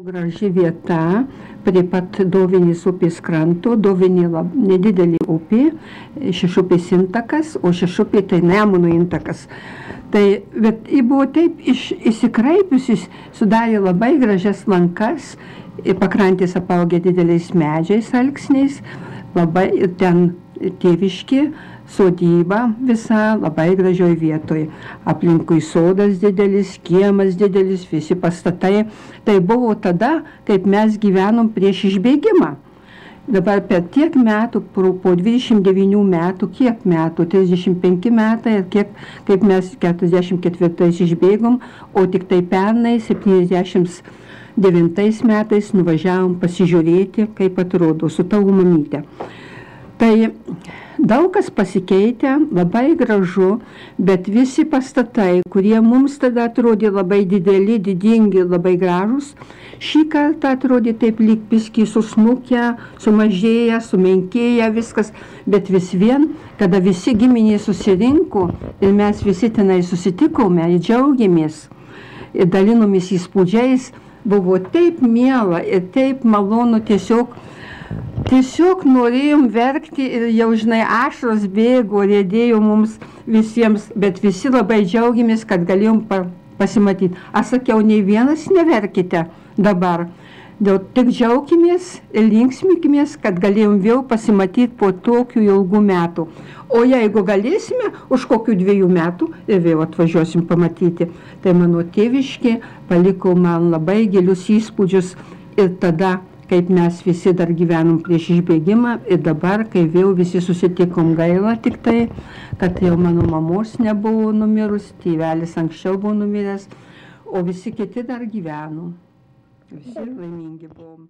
Graži vieta, prie pat Dovinės upės kranto. Dovinė nedidelė upė, Šešupės intakas, o Šešupė tai Nemuno intakas. Bet ji buvo taip įsikraipiusi, sudarė labai gražias lankas, pakrantės apaugė dideliais medžiais alksniais, labai ir ten tėviški, sodyba visa labai gražioj vietoj. Aplinkui sodas didelis, kiemas didelis, visi pastatai. Tai buvo tada, kaip mes gyvenom prieš išbėgimą. Dabar per tiek metų, po 29 metų, kiek metų, 35 metai, kaip mes 44 išbėgom, o tik tai pernai 79 metais nuvažiavom pasižiūrėti, kaip atrodo su tavo mamyte. Tai daug kas pasikeitė, labai gražu, bet visi pastatai, kurie mums tada atrodė labai dideli, didingi, labai gražus, šį kartą atrodė taip lyg biškį susmukę, sumažėję, sumenkėję viskas, bet vis vien, kada visi giminiai susirinko ir mes visi tenai susitikome ir džiaugiamės ir dalinomės įspūdžiais, buvo taip miela ir taip malonu, tiesiog norėjom verkti ir jau, žinai, ašaros bėgo, riedėjo mums visiems, bet visi labai džiaugiamės, kad galėjom pasimatyti. Aš sakiau, nei vienas neverkite dabar. Tik džiaugimės ir linksmikimės, kad galėjom vėl pasimatyti po tokių ilgų metų. O jeigu galėsime, už kokių 2 metų ir vėl atvažiuosim pamatyti. Tai mano tėviškė paliko man labai gilius įspūdžius ir tada, kaip mes visi dar gyvenom prieš išbėgimą ir dabar, kai vėl visi susitikom, gaila tik tai, kad jau mano mamos nebuvo numirus, tėvelis anksčiau buvo numiręs, o visi kiti dar gyveno. Visi laimingi buvom.